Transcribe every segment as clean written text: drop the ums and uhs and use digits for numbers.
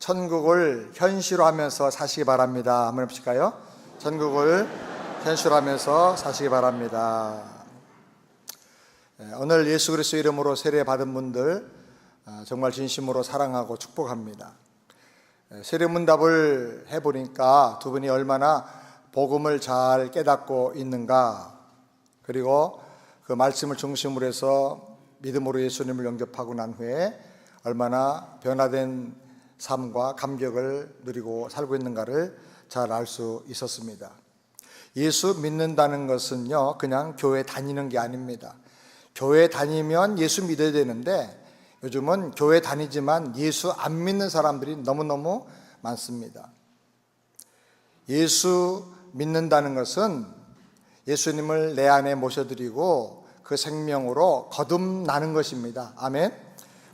천국을 현실화하면서 사시기 바랍니다. 한번 해보실까요? 천국을 현실화하면서 사시기 바랍니다. 오늘 예수 그리스도 이름으로 세례 받은 분들 정말 진심으로 사랑하고 축복합니다. 세례 문답을 해보니까 두 분이 얼마나 복음을 잘 깨닫고 있는가, 그리고 그 말씀을 중심으로 해서 믿음으로 예수님을 영접하고 난 후에 얼마나 변화된 삶과 감격을 누리고 살고 있는가를 잘 알 수 있었습니다. 예수 믿는다는 것은요, 그냥 교회 다니는 게 아닙니다. 교회 다니면 예수 믿어야 되는데 요즘은 교회 다니지만 예수 안 믿는 사람들이 너무너무 많습니다. 예수 믿는다는 것은 예수님을 내 안에 모셔드리고 그 생명으로 거듭나는 것입니다. 아멘.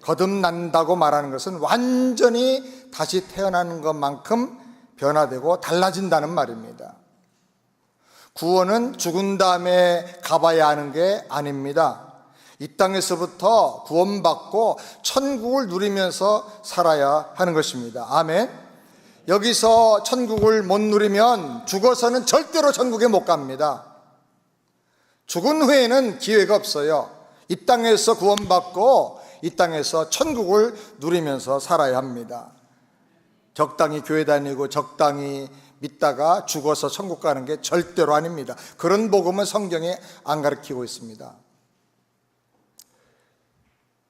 거듭난다고 말하는 것은 완전히 다시 태어나는 것만큼 변화되고 달라진다는 말입니다. 구원은 죽은 다음에 가봐야 하는 게 아닙니다. 이 땅에서부터 구원받고 천국을 누리면서 살아야 하는 것입니다. 아멘. 여기서 천국을 못 누리면 죽어서는 절대로 천국에 못 갑니다. 죽은 후에는 기회가 없어요. 이 땅에서 구원받고 이 땅에서 천국을 누리면서 살아야 합니다. 적당히 교회 다니고 적당히 믿다가 죽어서 천국 가는 게 절대로 아닙니다. 그런 복음은 성경에 안 가르치고 있습니다.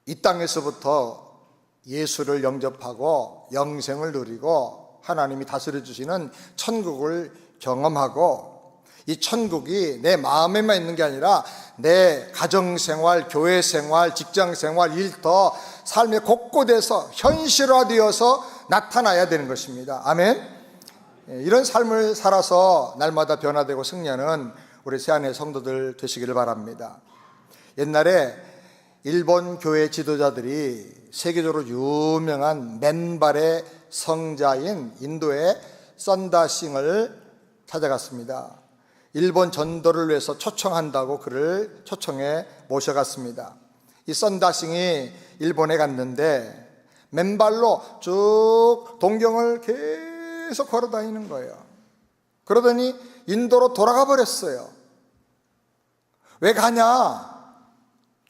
이 땅에서부터 예수를 영접하고 영생을 누리고 하나님이 다스려 주시는 천국을 경험하고, 이 천국이 내 마음에만 있는 게 아니라 내 가정생활, 교회생활, 직장생활, 일터, 삶의 곳곳에서 현실화되어서 나타나야 되는 것입니다. 아멘. 이런 삶을 살아서 날마다 변화되고 승리하는 우리 새안의 성도들 되시기를 바랍니다. 옛날에 일본 교회 지도자들이 세계적으로 유명한 맨발의 성자인 인도의 선다싱을 찾아갔습니다. 일본 전도를 위해서 초청한다고 그를 초청해 모셔갔습니다. 이 선다싱이 일본에 갔는데 맨발로 쭉 동경을 계속 걸어 다니는 거예요. 그러더니 인도로 돌아가 버렸어요. 왜 가냐?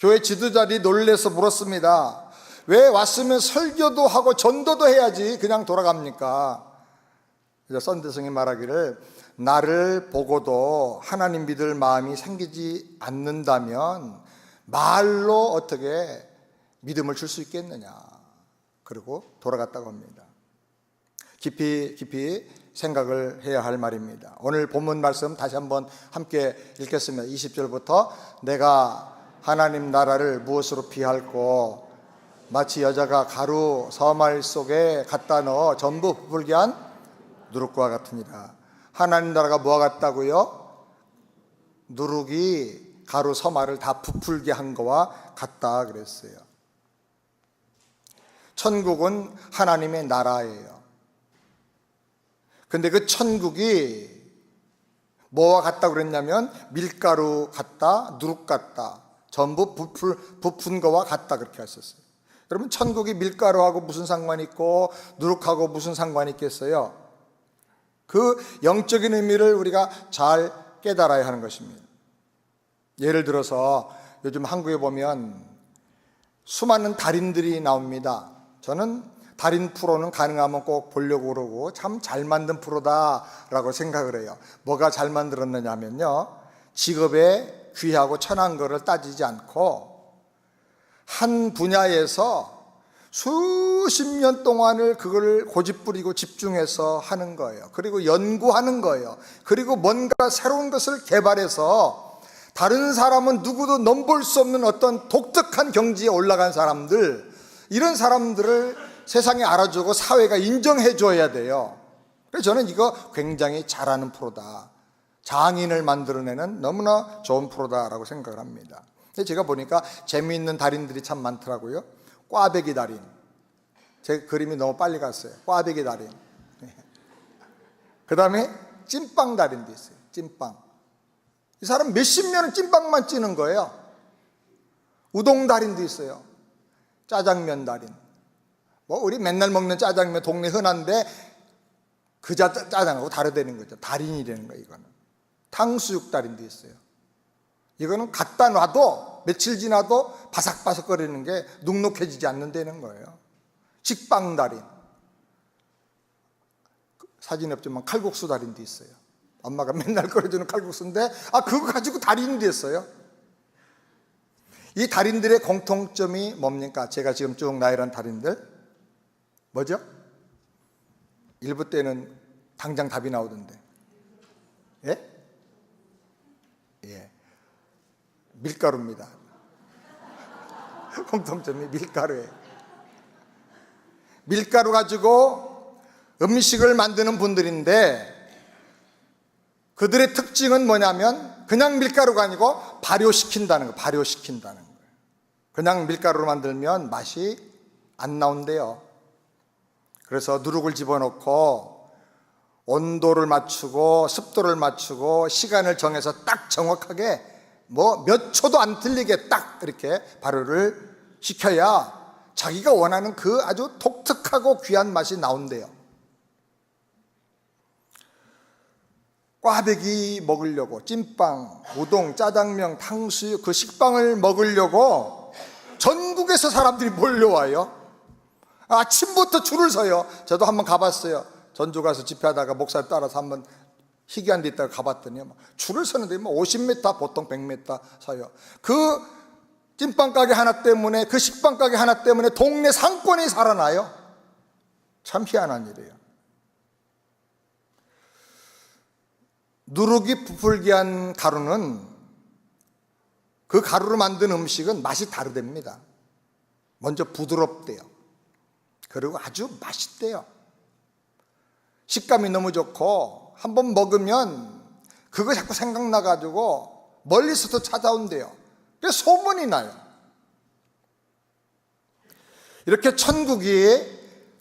교회 지도자들이 놀래서 물었습니다. 왜 왔으면 설교도 하고 전도도 해야지 그냥 돌아갑니까? 그래서 선대성이 말하기를, 나를 보고도 하나님 믿을 마음이 생기지 않는다면 말로 어떻게 믿음을 줄 수 있겠느냐. 그리고 돌아갔다고 합니다. 깊이 생각을 해야 할 말입니다. 오늘 본문 말씀 다시 한번 함께 읽겠습니다. 20절부터 내가 하나님 나라를 무엇으로 비할꼬? 마치 여자가 가루 서말 속에 갖다 넣어 전부 부풀게 한 누룩과 같으니라. 하나님 나라가 뭐와 같다고요? 누룩이 가루 서말을 다 부풀게 한 거와 같다 그랬어요. 천국은 하나님의 나라예요. 근데 그 천국이 뭐와 같다 그랬냐면 밀가루 같다, 누룩 같다, 전부 부푼 거와 같다 그렇게 하셨어요. 여러분, 천국이 밀가루하고 무슨 상관이 있고 누룩하고 무슨 상관이 있겠어요? 그 영적인 의미를 우리가 잘 깨달아야 하는 것입니다. 예를 들어서 요즘 한국에 보면 수많은 달인들이 나옵니다. 저는 달인 프로는 가능하면 꼭 보려고 그러고 참 잘 만든 프로다라고 생각을 해요. 뭐가 잘 만들었느냐 하면요, 직업에 귀하고 천한 거를 따지지 않고 한 분야에서 수십 년 동안을 그걸 고집부리고 집중해서 하는 거예요. 그리고 연구하는 거예요. 그리고 뭔가 새로운 것을 개발해서 다른 사람은 누구도 넘볼 수 없는 어떤 독특한 경지에 올라간 사람들, 이런 사람들을 세상에 알아주고 사회가 인정해 줘야 돼요. 그래서 저는 이거 굉장히 잘하는 프로다, 장인을 만들어내는 너무나 좋은 프로다라고 생각을 합니다. 제가 보니까 재미있는 달인들이 참 많더라고요. 꽈배기 달인, 제 그림이 너무 빨리 갔어요. 꽈배기 달인. 그 다음에 찐빵 달인도 있어요. 찐빵. 이 사람 몇십 년은 찐빵만 찌는 거예요. 우동 달인도 있어요. 짜장면 달인, 뭐 우리 맨날 먹는 짜장면 동네 흔한데 그 짜장하고 다르다는 거죠. 달인이라는 거예요. 이거는 탕수육 달인도 있어요. 이거는 갖다 놔도 며칠 지나도 바삭바삭거리는 게 눅눅해지지 않는다는 거예요. 식빵 달인. 사진이 없지만 칼국수 달인도 있어요. 엄마가 맨날 끓여주는 칼국수인데 그거 가지고 달인이 됐어요. 이 달인들의 공통점이 뭡니까? 제가 지금 쭉 나열한 달인들 뭐죠? 일부 때는 당장 답이 나오던데. 예? 예. 밀가루입니다. 공통점이 밀가루예요. 밀가루 가지고 음식을 만드는 분들인데 그들의 특징은 뭐냐면 그냥 밀가루가 아니고 발효시킨다는 거예요. 발효시킨다는 거예요. 그냥 밀가루로 만들면 맛이 안 나온대요. 그래서 누룩을 집어넣고 온도를 맞추고 습도를 맞추고 시간을 정해서 딱 정확하게 뭐 몇 초도 안 틀리게 딱 이렇게 발효를 시켜야 자기가 원하는 그 아주 독특하고 귀한 맛이 나온대요. 꽈배기 먹으려고 찐빵, 우동, 짜장면, 탕수육 그 식빵을 먹으려고 전국에서 사람들이 몰려와요. 아침부터 줄을 서요. 저도 한번 가봤어요. 전주 가서 집회하다가 목사님 따라서 한번 희귀한 데 있다가 가봤더니 줄을 서는데 50m 보통 100m 서요. 그 찐빵 가게 하나 때문에 그 식빵 가게 하나 때문에 동네 상권이 살아나요. 참 희한한 일이에요. 누룩이 부풀기한 가루는 그 가루로 만든 음식은 맛이 다르답니다. 먼저 부드럽대요. 그리고 아주 맛있대요. 식감이 너무 좋고 한번 먹으면 그거 자꾸 생각나가지고 멀리서도 찾아온대요. 그래서 소문이 나요. 이렇게 천국이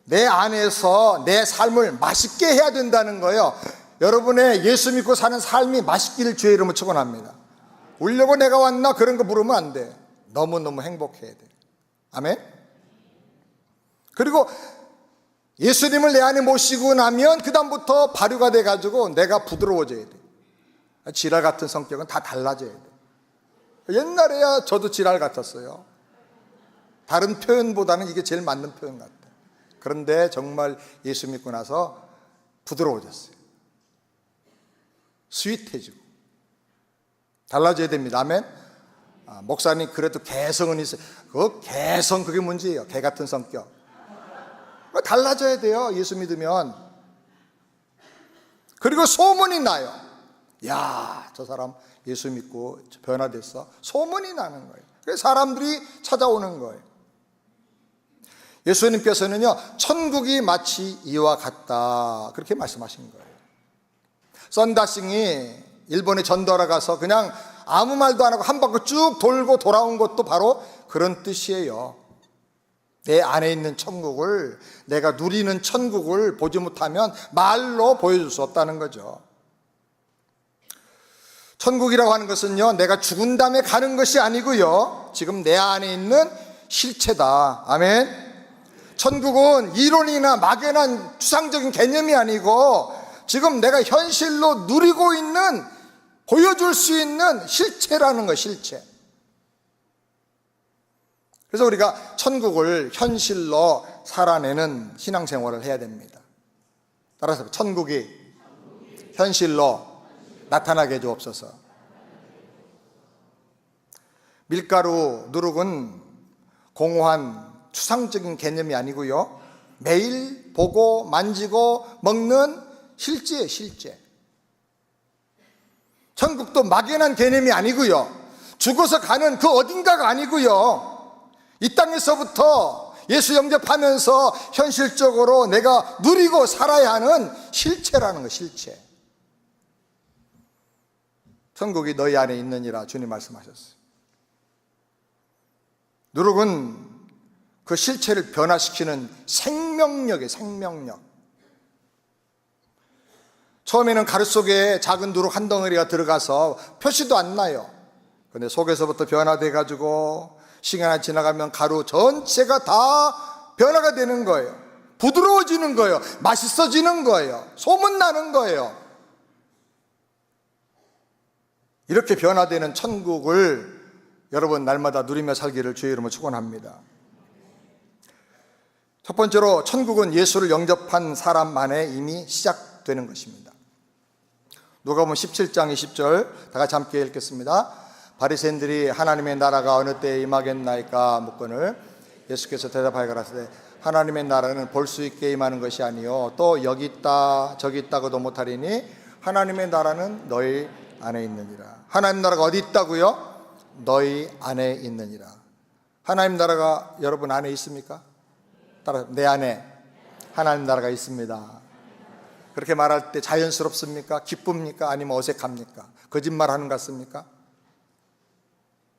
내 안에서 내 삶을 맛있게 해야 된다는 거예요. 여러분의 예수 믿고 사는 삶이 맛있기를 주의 이름으로 축원합니다. 울려고 내가 왔나 그런 거 물으면 안 돼. 너무너무 행복해야 돼. 아멘. 그리고 예수님을 내 안에 모시고 나면 그 다음부터 발효가 돼가지고 내가 부드러워져야 돼. 지랄 같은 성격은 다 달라져야 돼. 옛날에야 저도 지랄 같았어요. 다른 표현보다는 이게 제일 맞는 표현 같아. 그런데 정말 예수 믿고 나서 부드러워졌어요. 스윗해지고 달라져야 됩니다. 아멘. 목사님 그래도 개성은 있어요. 그 개성 그게 문제예요. 개 같은 성격. 달라져야 돼요. 예수 믿으면. 그리고 소문이 나요. 야, 저 사람 예수 믿고 변화됐어. 소문이 나는 거예요. 그래서 사람들이 찾아오는 거예요. 예수님께서는요, 천국이 마치 이와 같다 그렇게 말씀하신 거예요. 썬다싱이 일본에 전도하러 가서 그냥 아무 말도 안 하고 한 바퀴 쭉 돌고 돌아온 것도 바로 그런 뜻이에요. 내 안에 있는 천국을, 내가 누리는 천국을 보지 못하면 말로 보여줄 수 없다는 거죠. 천국이라고 하는 것은요, 내가 죽은 다음에 가는 것이 아니고요, 지금 내 안에 있는 실체다. 아멘. 천국은 이론이나 막연한 추상적인 개념이 아니고 지금 내가 현실로 누리고 있는, 보여줄 수 있는 실체라는 거, 실체. 그래서 우리가 천국을 현실로 살아내는 신앙생활을 해야 됩니다. 따라서 천국이 현실로 나타나게 해주옵소서. 밀가루, 누룩은 공허한 추상적인 개념이 아니고요, 매일 보고 만지고 먹는 실제예요, 실제. 천국도 막연한 개념이 아니고요, 죽어서 가는 그 어딘가가 아니고요, 이 땅에서부터 예수 영접하면서 현실적으로 내가 누리고 살아야 하는 실체라는 거, 실체. 천국이 너희 안에 있느니라 주님 말씀하셨어요. 누룩은 그 실체를 변화시키는 생명력이에요, 생명력. 처음에는 가루 속에 작은 누룩 한 덩어리가 들어가서 표시도 안 나요. 근데 속에서부터 변화돼가지고 시간이 지나가면 가루 전체가 다 변화가 되는 거예요. 부드러워지는 거예요. 맛있어지는 거예요. 소문나는 거예요. 이렇게 변화되는 천국을 여러분 날마다 누리며 살기를 주의 이름으로 축원합니다. 첫 번째로 천국은 예수를 영접한 사람만에 이미 시작되는 것입니다. 누가복음 17장 20절 다 같이 함께 읽겠습니다. 바리새인들이 하나님의 나라가 어느 때에 임하겠나이까 묻거늘 예수께서 대답하여 가라사대 하나님의 나라는 볼 수 있게 임하는 것이 아니요 또 여기 있다 저기 있다고도 못하리니 하나님의 나라는 너희 안에 있느니라. 하나님 나라가 어디 있다고요? 너희 안에 있느니라. 하나님 나라가 여러분 안에 있습니까? 따라 내 안에 하나님 나라가 있습니다. 그렇게 말할 때 자연스럽습니까? 기쁩니까? 아니면 어색합니까? 거짓말하는 것 같습니까?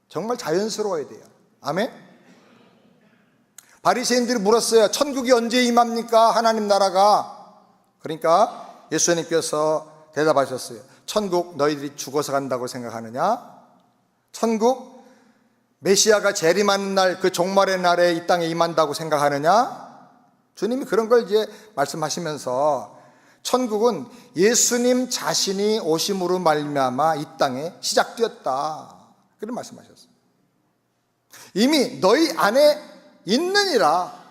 정말 자연스러워야 돼요. 아멘? 바리새인들이 물었어요. 천국이 언제 임합니까? 하나님 나라가. 그러니까 예수님께서 대답하셨어요. 천국 너희들이 죽어서 간다고 생각하느냐? 천국 메시아가 재림하는 날, 그 종말의 날에 이 땅에 임한다고 생각하느냐? 주님이 그런 걸 이제 말씀하시면서 천국은 예수님 자신이 오심으로 말미암아 이 땅에 시작되었다. 그런 말씀하셨어요. 이미 너희 안에 있느니라.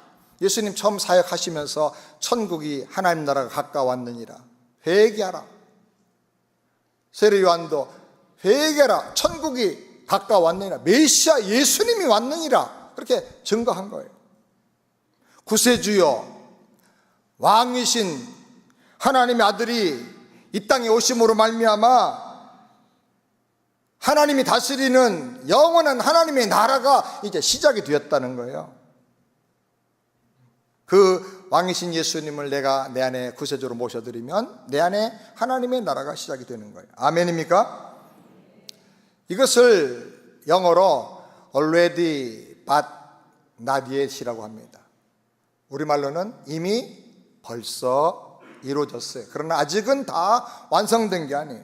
예수님 처음 사역하시면서 천국이 하나님 나라가 가까웠느니라. 회개하라. 세례 요한도 회개하라. 천국이 가까웠느니라. 메시아 예수님이 왔느니라. 그렇게 증거한 거예요. 구세주여 왕이신 하나님의 아들이 이 땅에 오심으로 말미암아 하나님이 다스리는 영원한 하나님의 나라가 이제 시작이 되었다는 거예요. 그 왕이신 예수님을 내가 내 안에 구세주로 모셔드리면 내 안에 하나님의 나라가 시작이 되는 거예요. 아멘입니까? 이것을 영어로 already but not yet이라고 합니다. 우리말로는 이미 벌써 이루어졌어요. 그러나 아직은 다 완성된 게 아니에요.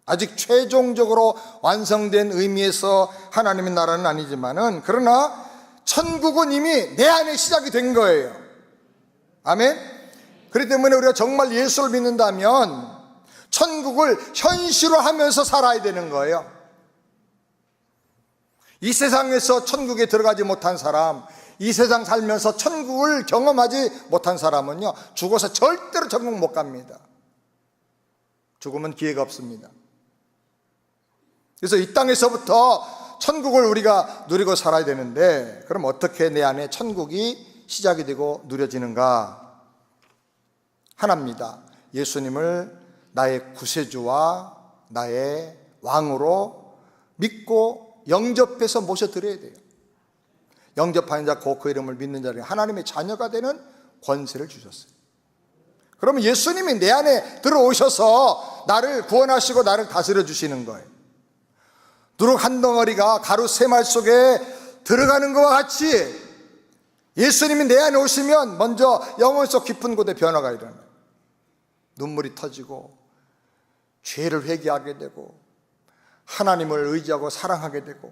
아직 최종적으로 완성된 의미에서 하나님의 나라는 아니지만은 그러나 천국은 이미 내 안에 시작이 된 거예요. 아멘? 그렇기 때문에 우리가 정말 예수를 믿는다면 천국을 현실화하면서 살아야 되는 거예요. 이 세상에서 천국에 들어가지 못한 사람, 이 세상 살면서 천국을 경험하지 못한 사람은요 죽어서 절대로 천국 못 갑니다. 죽으면 기회가 없습니다. 그래서 이 땅에서부터 천국을 우리가 누리고 살아야 되는데 그럼 어떻게 내 안에 천국이 시작이 되고 누려지는가? 하나입니다. 예수님을 나의 구세주와 나의 왕으로 믿고 영접해서 모셔드려야 돼요. 영접하는 자 곧 그 이름을 믿는 자에게 하나님의 자녀가 되는 권세를 주셨어요. 그러면 예수님이 내 안에 들어오셔서 나를 구원하시고 나를 다스려 주시는 거예요. 누룩 한 덩어리가 가루 세 말 속에 들어가는 것과 같이 예수님이 내 안에 오시면 먼저 영혼 속 깊은 곳에 변화가 일어나요. 눈물이 터지고 죄를 회개하게 되고 하나님을 의지하고 사랑하게 되고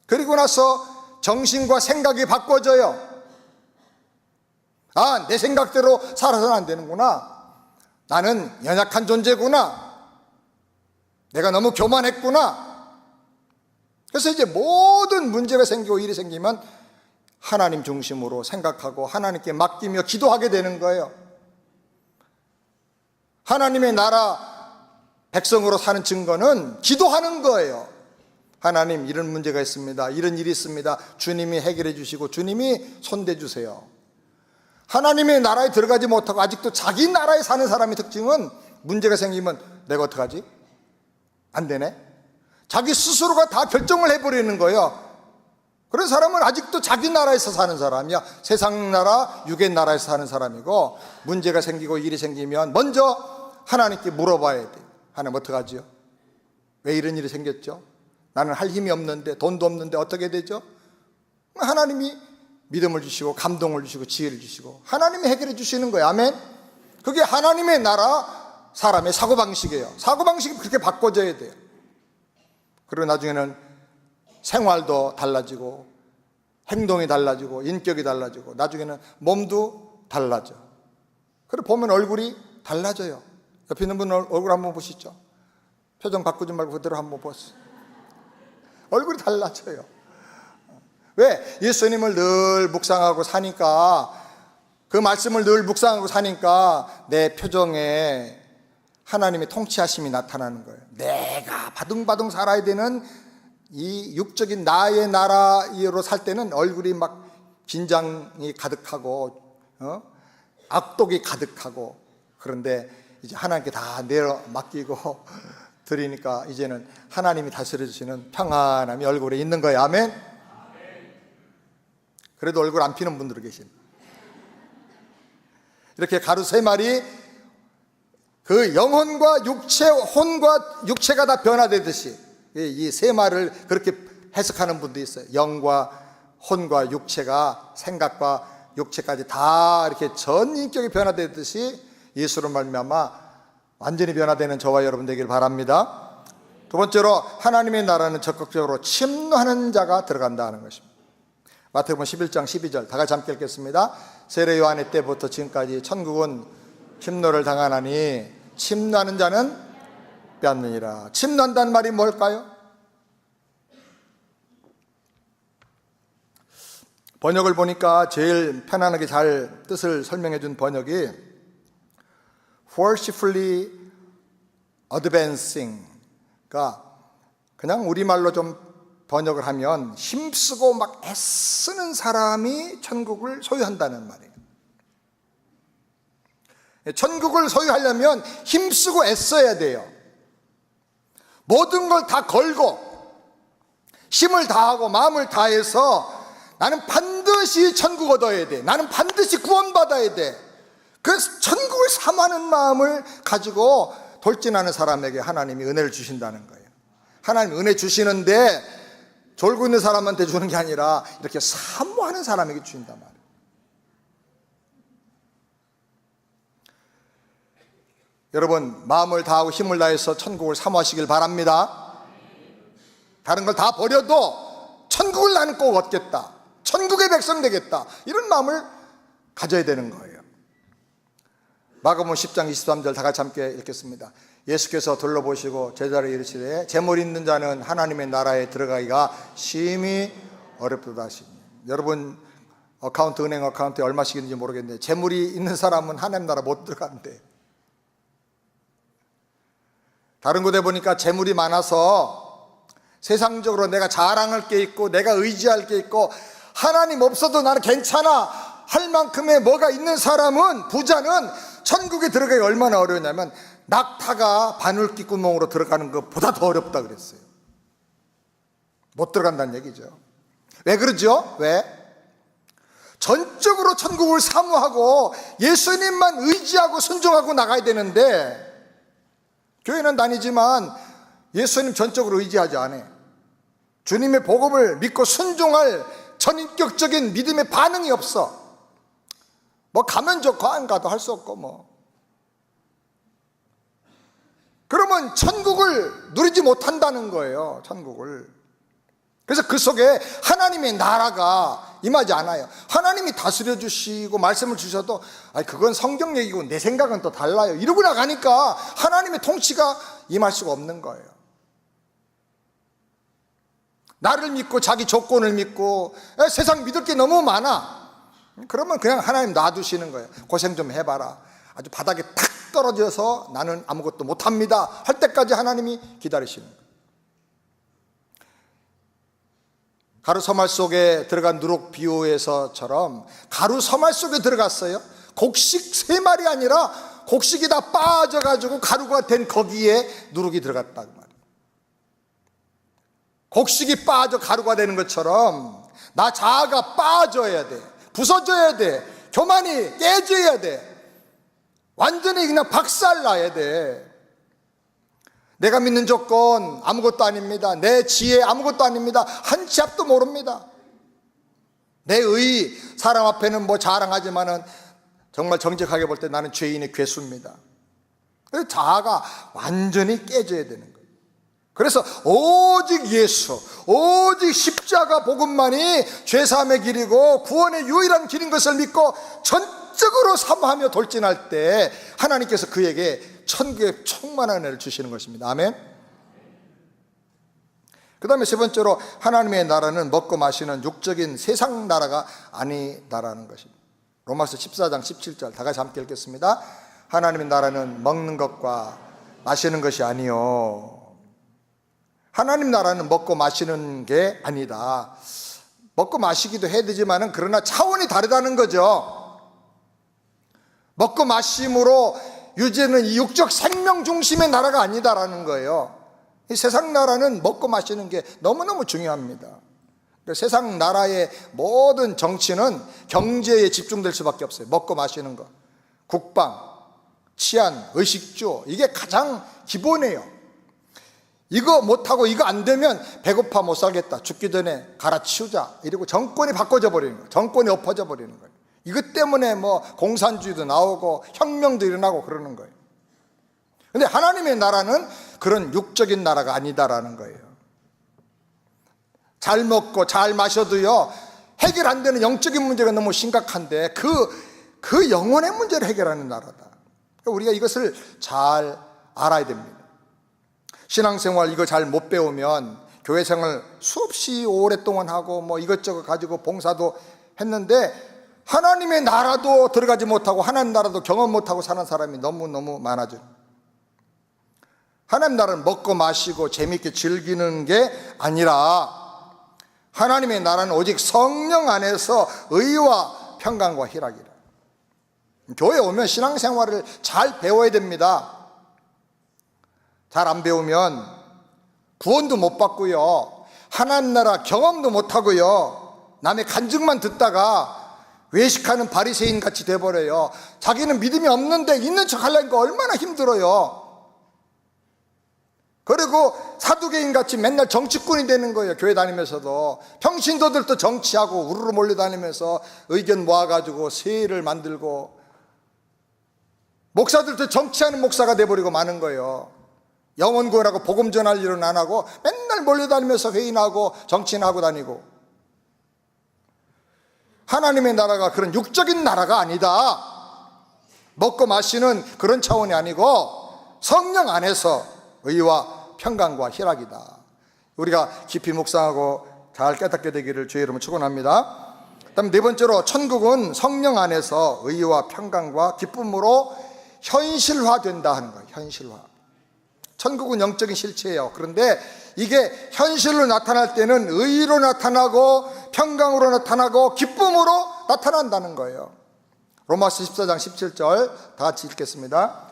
그리고 나서 정신과 생각이 바꿔져요. 아, 내 생각대로 살아서는 안 되는구나. 나는 연약한 존재구나. 내가 너무 교만했구나. 그래서 이제 모든 문제가 생기고 일이 생기면 하나님 중심으로 생각하고 하나님께 맡기며 기도하게 되는 거예요. 하나님의 나라 백성으로 사는 증거는 기도하는 거예요. 하나님 이런 문제가 있습니다. 이런 일이 있습니다. 주님이 해결해 주시고 주님이 손대 주세요. 하나님의 나라에 들어가지 못하고 아직도 자기 나라에 사는 사람의 특징은 문제가 생기면 내가 어떡하지? 안 되네? 자기 스스로가 다 결정을 해버리는 거예요. 그런 사람은 아직도 자기 나라에서 사는 사람이야. 세상 나라, 육의 나라에서 사는 사람이고 문제가 생기고 일이 생기면 먼저 하나님께 물어봐야 돼. 하나님 어떡하지요? 왜 이런 일이 생겼죠? 나는 할 힘이 없는데 돈도 없는데 어떻게 되죠? 하나님이 믿음을 주시고 감동을 주시고 지혜를 주시고 하나님이 해결해 주시는 거예요. 아멘? 그게 하나님의 나라 사람의 사고방식이에요. 사고방식이 그렇게 바꿔져야 돼요. 그리고 나중에는 생활도 달라지고 행동이 달라지고 인격이 달라지고 나중에는 몸도 달라져. 그래 보면 얼굴이 달라져요. 옆에 있는 분 얼굴 한번 보시죠. 표정 바꾸지 말고 그대로 한번 보세요. 얼굴이 달라져요. 왜? 예수님을 늘 묵상하고 사니까, 그 말씀을 늘 묵상하고 사니까 내 표정에 하나님의 통치하심이 나타나는 거예요. 내가 바둥바둥 살아야 되는 이 육적인 나의 나라로 살 때는 얼굴이 막 긴장이 가득하고 악독이 가득하고, 그런데 이제 하나님께 다 내려 맡기고 드리니까 이제는 하나님이 다스려 주시는 평안함이 얼굴에 있는 거예요. 아멘. 그래도 얼굴 안 피는 분들이 계십니다. 이렇게 가루 3마리, 그 영혼과 육체, 혼과 육체가 다 변화되듯이 이 3마리를 그렇게 해석하는 분도 있어요. 영과 혼과 육체가, 생각과 육체까지 다 이렇게 전 인격이 변화되듯이 예수로 말미암아 완전히 변화되는 저와 여러분 되길 바랍니다. 두 번째로, 하나님의 나라는 적극적으로 침노하는 자가 들어간다는 것입니다. 마태복음 11장 12절 다 같이 함께 읽겠습니다. 세례 요한의 때부터 지금까지 천국은 침노를 당하나니 침노하는 자는 빼앗느니라. 침노한다는 말이 뭘까요? 번역을 보니까 제일 편안하게 잘 뜻을 설명해 준 번역이 forcefully advancing, 그러니까 그냥 우리말로 좀 번역을 하면 힘쓰고 막 애쓰는 사람이 천국을 소유한다는 말이에요. 천국을 소유하려면 힘쓰고 애써야 돼요. 모든 걸 다 걸고 힘을 다하고 마음을 다해서 나는 반드시 천국 얻어야 돼, 나는 반드시 구원받아야 돼, 그래서 천국을 사모하는 마음을 가지고 돌진하는 사람에게 하나님이 은혜를 주신다는 거예요. 하나님이 은혜 주시는데 졸고 있는 사람한테 주는 게 아니라 이렇게 사모하는 사람에게 주신단 말이에요. 여러분, 마음을 다하고 힘을 다해서 천국을 사모하시길 바랍니다. 다른 걸 다 버려도 천국을 나는 꼭 얻겠다, 천국의 백성 되겠다, 이런 마음을 가져야 되는 거예요. 마가복음 10장 23절 다 같이 함께 읽겠습니다. 예수께서 둘러보시고 제자를 이르시되 재물 있는 자는 하나님의 나라에 들어가기가 심히 어렵도다 하시니. 여러분 은행 어카운트에 얼마씩 있는지 모르겠는데 재물이 있는 사람은 하나님 나라 못 들어간대. 다른 곳에 보니까 재물이 많아서 세상적으로 내가 자랑할 게 있고 내가 의지할 게 있고 하나님 없어도 나는 괜찮아 할 만큼의 뭐가 있는 사람은, 부자는 천국에 들어가기 얼마나 어려우냐면 낙타가 바늘귀 구멍으로 들어가는 것보다 더 어렵다 그랬어요. 못 들어간다는 얘기죠. 왜 그러죠? 왜? 전적으로 천국을 사모하고 예수님만 의지하고 순종하고 나가야 되는데, 교회는 다니지만 예수님 전적으로 의지하지 않아요. 주님의 복음을 믿고 순종할 전인격적인 믿음의 반응이 없어. 뭐 가면 좋고 안 가도 할 수 없고 뭐. 그러면 천국을 누리지 못한다는 거예요. 천국을. 그래서 그 속에 하나님의 나라가 임하지 않아요. 하나님이 다스려 주시고 말씀을 주셔도 그건 성경 얘기고 내 생각은 또 달라요, 이러고 나가니까 하나님의 통치가 임할 수가 없는 거예요. 나를 믿고 자기 조건을 믿고 세상 믿을 게 너무 많아. 그러면 그냥 하나님 놔두시는 거예요. 고생 좀 해봐라. 아주 바닥에 탁 떨어져서 나는 아무것도 못합니다 할 때까지 하나님이 기다리시는 거예요. 가루 서말 속에 들어간 누룩 비유에서처럼 가루 서말 속에 들어갔어요. 곡식 3마리 아니라 곡식이 다 빠져가지고 가루가 된 거기에 누룩이 들어갔다고 말이에요. 곡식이 빠져 가루가 되는 것처럼 나 자아가 빠져야 돼, 부서져야 돼, 교만이 깨져야 돼, 완전히 그냥 박살나야 돼. 내가 믿는 조건 아무것도 아닙니다. 내 지혜 아무것도 아닙니다. 한 치 앞도 모릅니다. 내 의, 사람 앞에는 뭐 자랑하지만은 정말 정직하게 볼 때 나는 죄인의 괴수입니다. 그래서 자아가 완전히 깨져야 되는 거예요. 그래서 오직 예수, 오직 십자가 복음만이 죄사함의 길이고 구원의 유일한 길인 것을 믿고 전적으로 사모하며 돌진할 때 하나님께서 그에게 천국의 충만한 은혜를 주시는 것입니다. 아멘. 그 다음에 세 번째로 하나님의 나라는 먹고 마시는 육적인 세상 나라가 아니다라는 것입니다. 로마서 14장 17절 다 같이 함께 읽겠습니다. 하나님의 나라는 먹는 것과 마시는 것이 아니요, 하나님 나라는 먹고 마시는 게 아니다. 먹고 마시기도 해야 되지만은 그러나 차원이 다르다는 거죠. 먹고 마심으로 유지는 이 육적 생명 중심의 나라가 아니다라는 거예요. 이 세상 나라는 먹고 마시는 게 너무너무 중요합니다. 세상 나라의 모든 정치는 경제에 집중될 수밖에 없어요. 먹고 마시는 거, 국방, 치안, 의식주, 이게 가장 기본이에요. 이거 못하고 이거 안 되면 배고파 못 살겠다, 죽기 전에 갈아치우자, 이러고 정권이 바꿔져 버리는 거예요. 정권이 엎어져 버리는 거예요. 이것 때문에 뭐 공산주의도 나오고 혁명도 일어나고 그러는 거예요. 근데 하나님의 나라는 그런 육적인 나라가 아니다라는 거예요. 잘 먹고 잘 마셔도요, 해결 안 되는 영적인 문제가 너무 심각한데 그 영혼의 문제를 해결하는 나라다. 우리가 이것을 잘 알아야 됩니다. 신앙생활 이거 잘 못 배우면 교회 생활 수없이 오랫동안 하고 뭐 이것저것 가지고 봉사도 했는데 하나님의 나라도 들어가지 못하고 하나님 나라도 경험 못하고 사는 사람이 너무너무 많아져요. 하나님 나라는 먹고 마시고 재미있게 즐기는 게 아니라 하나님의 나라는 오직 성령 안에서 의와 평강과 희락이라. 교회에 오면 신앙생활을 잘 배워야 됩니다. 잘 안 배우면 구원도 못 받고요, 하나님 나라 경험도 못 하고요, 남의 간증만 듣다가 외식하는 바리새인 같이 돼버려요. 자기는 믿음이 없는데 있는 척 하려니까 얼마나 힘들어요. 그리고 사두개인 같이 맨날 정치꾼이 되는 거예요. 교회 다니면서도 평신도들도 정치하고 우르르 몰려다니면서 의견 모아가지고 세일을 만들고, 목사들도 정치하는 목사가 돼버리고 마는 거예요. 영혼 구원하고 복음 전할 일은 안 하고 맨날 몰려다니면서 회의하고 정치인하고 다니고. 하나님의 나라가 그런 육적인 나라가 아니다. 먹고 마시는 그런 차원이 아니고 성령 안에서 의와 평강과 희락이다. 우리가 깊이 묵상하고 잘 깨닫게 되기를 주의 이름으로 축원합니다. 그다음 네 번째로, 천국은 성령 안에서 의와 평강과 기쁨으로 현실화된다 하는 거예요. 현실화. 천국은 영적인 실체예요. 그런데 이게 현실로 나타날 때는 의로 나타나고 평강으로 나타나고 기쁨으로 나타난다는 거예요. 로마서 14장 17절 다 같이 읽겠습니다.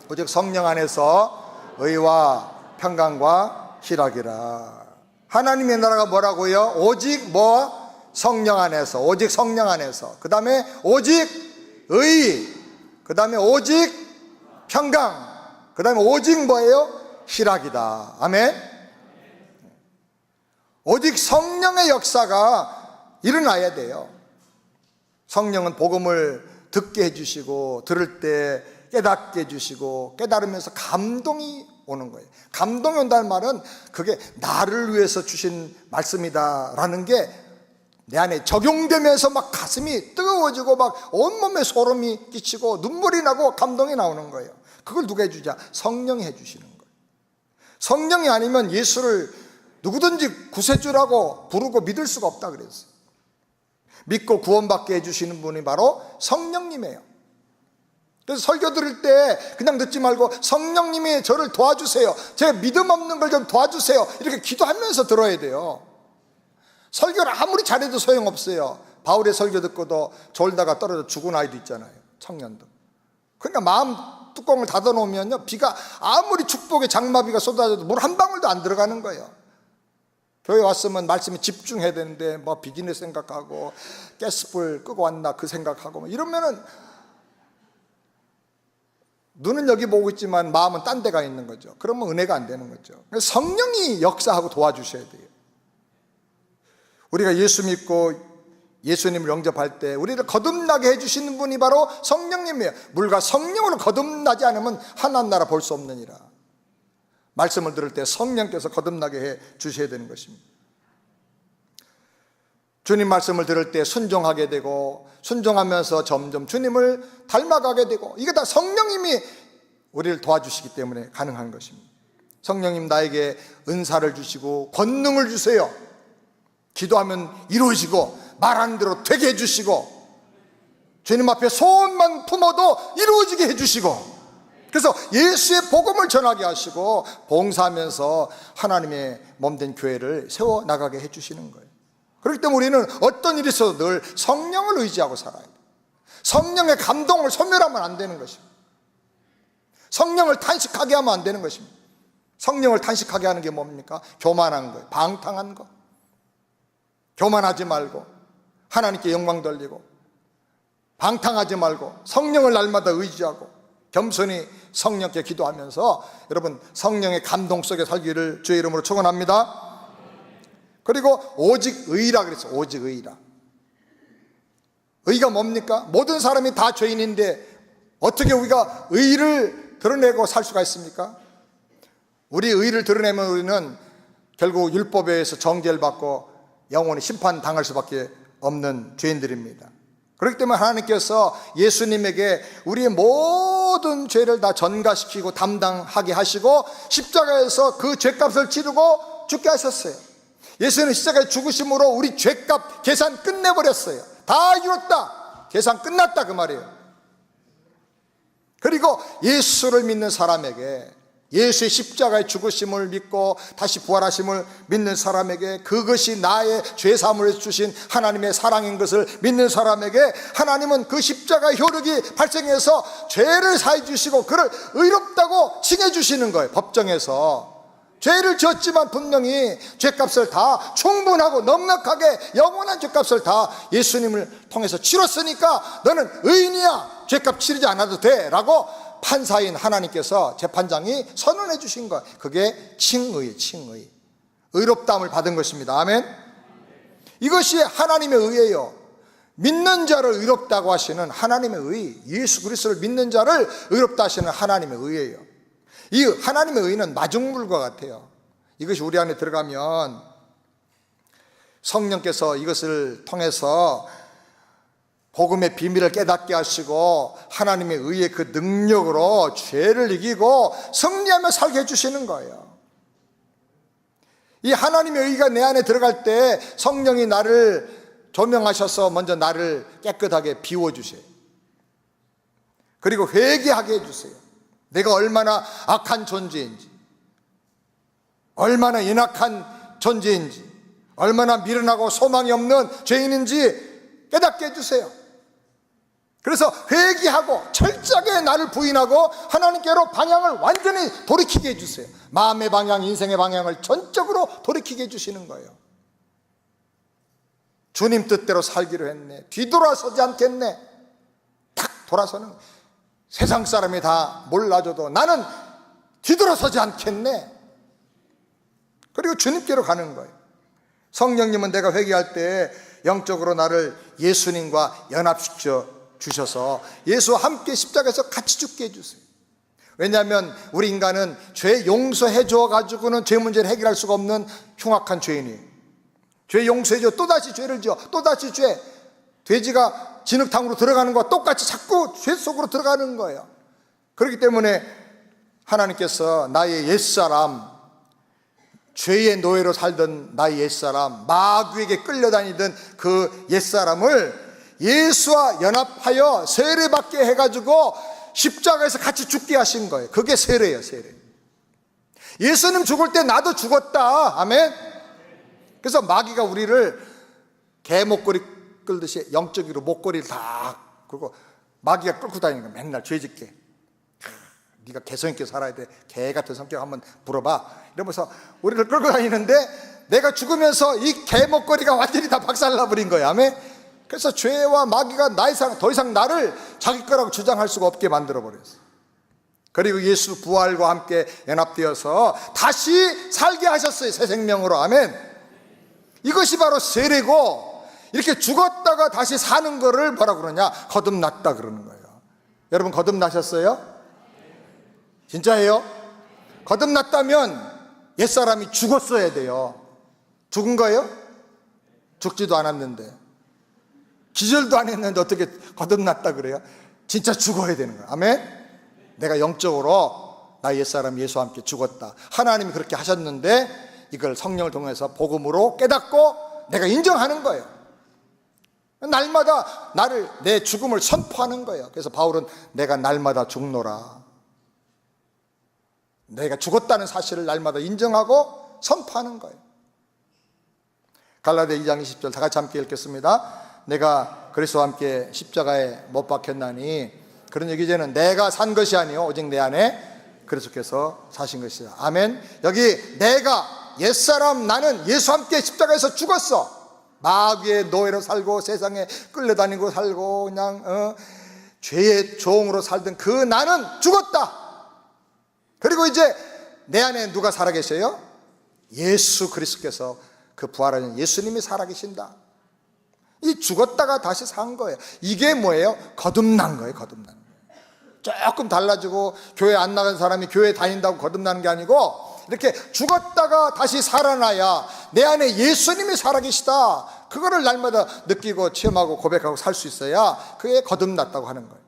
오직 성령 안에서 의와 평강과 희락이라. 하나님의 나라가 뭐라고요? 오직 뭐? 성령 안에서. 오직 성령 안에서. 그 다음에 오직 의, 그 다음에 오직 평강, 그 다음에 오직 뭐예요? 희락이다. 아멘. 오직 성령의 역사가 일어나야 돼요. 성령은 복음을 듣게 해주시고 들을 때 깨닫게 해주시고 깨달으면서 감동이 오는 거예요. 감동이 온다는 말은 그게 나를 위해서 주신 말씀이다라는 게 내 안에 적용되면서 막 가슴이 뜨거워지고 막 온몸에 소름이 끼치고 눈물이 나고 감동이 나오는 거예요. 그걸 누가 해주자? 성령이 해주시는 거예요. 성령이 아니면 예수를 누구든지 구세주라고 부르고 믿을 수가 없다 그랬어요. 믿고 구원받게 해주시는 분이 바로 성령님이에요. 그래서 설교 들을 때 그냥 듣지 말고 성령님이 저를 도와주세요, 제 믿음 없는 걸 좀 도와주세요, 이렇게 기도하면서 들어야 돼요. 설교를 아무리 잘해도 소용없어요. 바울의 설교 듣고도 졸다가 떨어져 죽은 아이도 있잖아요. 청년도. 그러니까 마음 뚜껑을 닫아놓으면요, 비가 아무리 축복의 장마비가 쏟아져도 물 한 방울도 안 들어가는 거예요. 교회 왔으면 말씀에 집중해야 되는데 뭐 비즈니스 생각하고 가스불 끄고 왔나 그 생각하고 뭐 이러면은 눈은 여기 보고 있지만 마음은 딴 데가 있는 거죠. 그러면 은혜가 안 되는 거죠. 성령이 역사하고 도와주셔야 돼요. 우리가 예수 믿고 예수님을 영접할 때 우리를 거듭나게 해주시는 분이 바로 성령님이에요. 물과 성령으로 거듭나지 않으면 하나님 나라 볼 수 없느니라. 말씀을 들을 때 성령께서 거듭나게 해 주셔야 되는 것입니다. 주님 말씀을 들을 때 순종하게 되고, 순종하면서 점점 주님을 닮아가게 되고, 이게 다 성령님이 우리를 도와주시기 때문에 가능한 것입니다. 성령님 나에게 은사를 주시고 권능을 주세요. 기도하면 이루어지고 말하는 대로 되게 해주시고, 주님 앞에 소원만 품어도 이루어지게 해주시고, 그래서 예수의 복음을 전하게 하시고 봉사하면서 하나님의 몸된 교회를 세워나가게 해주시는 거예요. 그렇기 때문에 우리는 어떤 일이 있어도 늘 성령을 의지하고 살아야 돼요. 성령의 감동을 소멸하면 안 되는 것입니다. 성령을 탄식하게 하면 안 되는 것입니다. 성령을 탄식하게 하는 게 뭡니까? 교만한 거예요. 방탕한 거. 교만하지 말고 하나님께 영광 돌리고, 방탕하지 말고 성령을 날마다 의지하고 겸손히 성령께 기도하면서 여러분 성령의 감동 속에 살기를 주의 이름으로 축원합니다. 그리고 오직 의라 그랬어요. 오직 의라. 의가 뭡니까? 모든 사람이 다 죄인인데 어떻게 우리가 의를 드러내고 살 수가 있습니까? 우리 의를 드러내면 우리는 결국 율법에 의해서 정죄를 받고 영원히 심판당할 수밖에 없는 죄인들입니다. 그렇기 때문에 하나님께서 예수님에게 우리의 모든 죄를 다 전가시키고 담당하게 하시고 십자가에서 그 죄값을 치르고 죽게 하셨어요. 예수는 십자가에 죽으심으로 우리 죄값 계산 끝내버렸어요. 다 이뤘다, 계산 끝났다 그 말이에요. 그리고 예수를 믿는 사람에게, 예수의 십자가의 죽으심을 믿고 다시 부활하심을 믿는 사람에게, 그것이 나의 죄사함을 주신 하나님의 사랑인 것을 믿는 사람에게 하나님은 그 십자가의 효력이 발생해서 죄를 사해 주시고 그를 의롭다고 칭해 주시는 거예요. 법정에서 죄를 지었지만 분명히 죄값을 다 충분하고 넉넉하게 영원한 죄값을 다 예수님을 통해서 치렀으니까 너는 의인이야, 죄값 치르지 않아도 돼 라고 판사인 하나님께서, 재판장이 선언해 주신 거예요. 그게 칭의, 칭의. 의롭다함을 받은 것입니다. 아멘. 이것이 하나님의 의예요. 믿는 자를 의롭다고 하시는 하나님의 의, 예수 그리스도를 믿는 자를 의롭다 하시는 하나님의 의예요. 이 하나님의 의는 마중물과 같아요. 이것이 우리 안에 들어가면 성령께서 이것을 통해서 복음의 비밀을 깨닫게 하시고 하나님의 의의 그 능력으로 죄를 이기고 승리하며 살게 해주시는 거예요. 이 하나님의 의가 내 안에 들어갈 때 성령이 나를 조명하셔서 먼저 나를 깨끗하게 비워주세요. 그리고 회개하게 해주세요. 내가 얼마나 악한 존재인지, 얼마나 연약한 존재인지, 얼마나 미련하고 소망이 없는 죄인인지 깨닫게 해주세요. 그래서 회개하고 철저하게 나를 부인하고 하나님께로 방향을 완전히 돌이키게 해주세요. 마음의 방향, 인생의 방향을 전적으로 돌이키게 해주시는 거예요. 주님 뜻대로 살기로 했네, 뒤돌아서지 않겠네. 탁 돌아서는, 세상 사람이 다 몰라줘도 나는 뒤돌아서지 않겠네. 그리고 주님께로 가는 거예요. 성령님은 내가 회개할 때 영적으로 나를 예수님과 연합시켜 주셔서 예수와 함께 십자가에서 같이 죽게 해주세요. 왜냐하면 우리 인간은 죄 용서해 줘가지고는 죄 문제를 해결할 수가 없는 흉악한 죄인이에요. 죄 용서해 줘, 또다시 죄를 지어, 또다시 죄. 돼지가 진흙탕으로 들어가는 것과 똑같이 자꾸 죄 속으로 들어가는 거예요. 그렇기 때문에 하나님께서 나의 옛사람, 죄의 노예로 살던 나의 옛사람, 마귀에게 끌려다니던 그 옛사람을 예수와 연합하여 세례받게 해가지고 십자가에서 같이 죽게 하신 거예요. 그게 세례예요, 세례. 예수님 죽을 때 나도 죽었다. 아멘. 그래서 마귀가 우리를 개 목걸이 끌듯이 영적으로 목걸이를 다 끌고, 마귀가 끌고 다니는 거야. 맨날 죄짓게. 네가 개성있게 살아야 돼. 개 같은 성격 한번 물어봐. 이러면서 우리를 끌고 다니는데 내가 죽으면서 이 개 목걸이가 완전히 다 박살나버린 거야. 아멘. 그래서 죄와 마귀가 더 이상 나를 자기 거라고 주장할 수가 없게 만들어버렸어. 그리고 예수 부활과 함께 연합되어서 다시 살게 하셨어요. 새 생명으로. 아멘. 이것이 바로 세례고, 이렇게 죽었다가 다시 사는 거를 뭐라고 그러냐? 거듭났다 그러는 거예요. 여러분 거듭나셨어요? 진짜예요? 거듭났다면 옛사람이 죽었어야 돼요. 죽은 거예요? 죽지도 않았는데, 기절도 안 했는데 어떻게 거듭났다 그래요? 진짜 죽어야 되는 거예요. 아멘? 내가 영적으로 나 옛사람 예수와 함께 죽었다. 하나님이 그렇게 하셨는데 이걸 성령을 통해서 복음으로 깨닫고 내가 인정하는 거예요. 날마다 내 죽음을 선포하는 거예요. 그래서 바울은 내가 날마다 죽노라. 내가 죽었다는 사실을 날마다 인정하고 선포하는 거예요. 갈라디아 2장 20절 다 같이 함께 읽겠습니다. 내가 그리스도와 함께 십자가에 못 박혔나니 그런 얘기제는 내가 산 것이 아니요 오직 내 안에 그리스도께서 사신 것이다. 아멘. 여기 내가 옛사람 나는 예수와 함께 십자가에서 죽었어. 마귀의 노예로 살고 세상에 끌려다니고 살고 그냥 죄의 종으로 살던 그 나는 죽었다. 그리고 이제 내 안에 누가 살아계세요? 예수 그리스도께서, 그 부활하신 예수님이 살아계신다. 이 죽었다가 다시 산 거예요. 이게 뭐예요? 거듭난 거예요. 거듭난 거예요. 조금 달라지고 교회 안 나간 사람이 교회 다닌다고 거듭나는 게 아니고 이렇게 죽었다가 다시 살아나야 내 안에 예수님이 살아계시다. 그거를 날마다 느끼고 체험하고 고백하고 살 수 있어야 그게 거듭났다고 하는 거예요.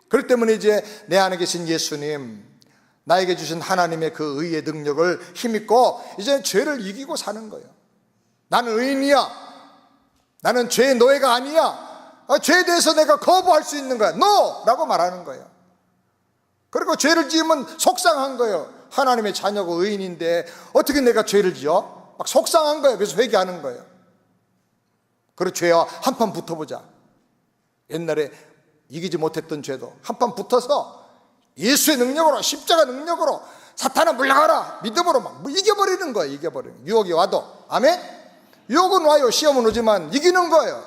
그렇기 때문에 이제 내 안에 계신 예수님, 나에게 주신 하나님의 그 의의 능력을 힘입고 이제 죄를 이기고 사는 거예요. 나는 의인이야. 나는 죄의 노예가 아니야. 죄에 대해서 내가 거부할 수 있는 거야. No! 라고 말하는 거예요. 그리고 죄를 지으면 속상한 거예요. 하나님의 자녀고 의인인데 어떻게 내가 죄를 지어? 막 속상한 거예요. 그래서 회개하는 거예요. 그리고 죄와 한판 붙어보자. 옛날에 이기지 못했던 죄도 한판 붙어서 예수의 능력으로, 십자가 능력으로 사탄아 물러가라 믿음으로 막 이겨버리는 거예요. 이겨버리는 거예요. 유혹이 와도. 아멘? 유혹은 와요. 시험은 오지만 이기는 거예요.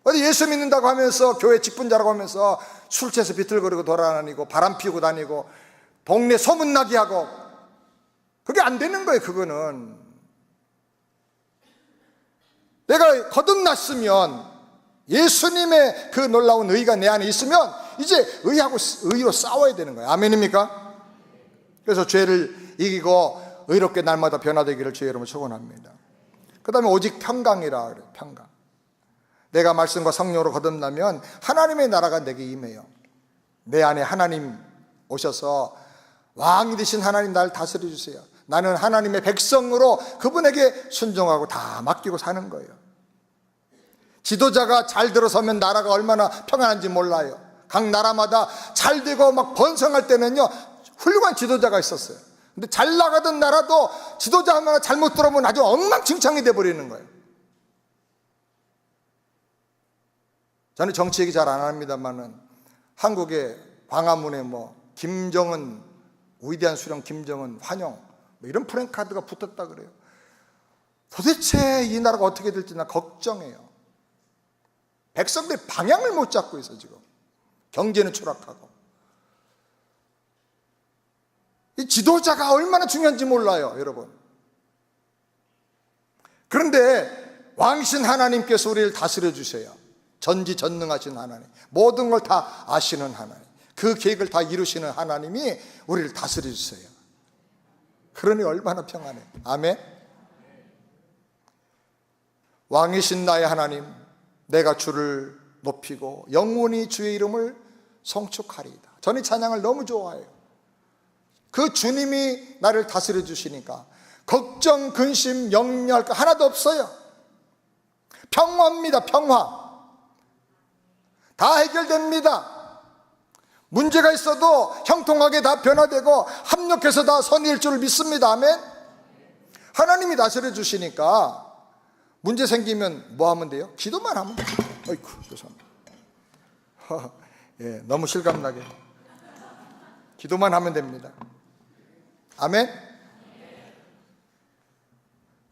어디 예수 믿는다고 하면서 교회 직분자라고 하면서 술 취해서 비틀거리고 돌아다니고 바람 피우고 다니고 동네 소문나게 하고 그게 안 되는 거예요. 그거는 내가 거듭났으면 예수님의 그 놀라운 의가 내 안에 있으면 이제 의로 싸워야 되는 거예요. 아멘입니까? 그래서 죄를 이기고 의롭게 날마다 변화되기를 주의 이름으로 축원합니다. 그 다음에 오직 평강이라 그래요. 평강. 내가 말씀과 성령으로 거듭나면 하나님의 나라가 내게 임해요. 내 안에 하나님 오셔서 왕이 되신 하나님 나를 다스려 주세요. 나는 하나님의 백성으로 그분에게 순종하고 다 맡기고 사는 거예요. 지도자가 잘 들어서면 나라가 얼마나 평안한지 몰라요. 각 나라마다 잘 되고 막 번성할 때는요 훌륭한 지도자가 있었어요. 근데 잘 나가던 나라도 지도자 하나 잘못 들어보면 아주 엉망진창이 돼버리는 거예요. 저는 정치 얘기 잘 안 합니다만은 한국의 광화문에 김정은, 위대한 수령 김정은 환영 이런 프랜카드가 붙었다 그래요. 도대체 이 나라가 어떻게 될지 나 걱정해요. 백성들이 방향을 못 잡고 있어 지금. 경제는 추락하고. 이 지도자가 얼마나 중요한지 몰라요, 여러분. 그런데 왕이신 하나님께서 우리를 다스려 주세요. 전지전능하신 하나님, 모든 걸 다 아시는 하나님, 그 계획을 다 이루시는 하나님이 우리를 다스려 주세요. 그러니 얼마나 평안해. 아멘. 왕이신 나의 하나님, 내가 주를 높이고 영원히 주의 이름을 송축하리이다. 저는 이 찬양을 너무 좋아해요. 그 주님이 나를 다스려 주시니까 걱정, 근심, 염려할 거 하나도 없어요. 평화입니다. 평화. 다 해결됩니다. 문제가 있어도 형통하게 다 변화되고 합력해서 다 선의일 줄을 믿습니다. 아멘. 하나님이 다스려 주시니까 문제 생기면 뭐 하면 돼요? 기도만 하면 돼요. 어이쿠, 죄송합니다. 예, 너무 실감나게 기도만 하면 됩니다. 아멘.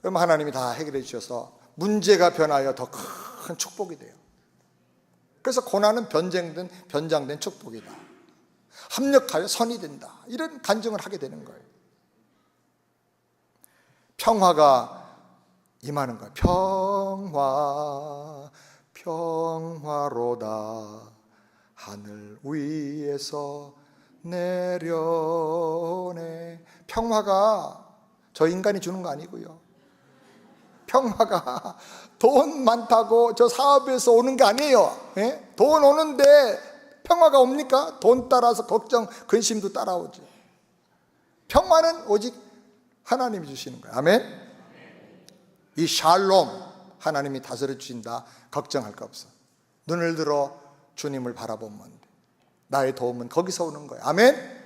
그럼 하나님이 다 해결해 주셔서 문제가 변하여 더 큰 축복이 돼요. 그래서 고난은 변장된 축복이다. 합력하여 선이 된다. 이런 간증을 하게 되는 거예요. 평화가 임하는 거예요. 평화, 평화로다. 하늘 위에서 내려오네. 평화가 저 인간이 주는 거 아니고요. 평화가 돈 많다고 저 사업에서 오는 게 아니에요. 예? 돈 오는데 평화가 옵니까? 돈 따라서 걱정, 근심도 따라오죠. 평화는 오직 하나님이 주시는 거예요. 아멘. 이 샬롬, 하나님이 다스려 주신다. 걱정할 거 없어. 눈을 들어 주님을 바라보면 돼. 나의 도움은 거기서 오는 거예요. 아멘.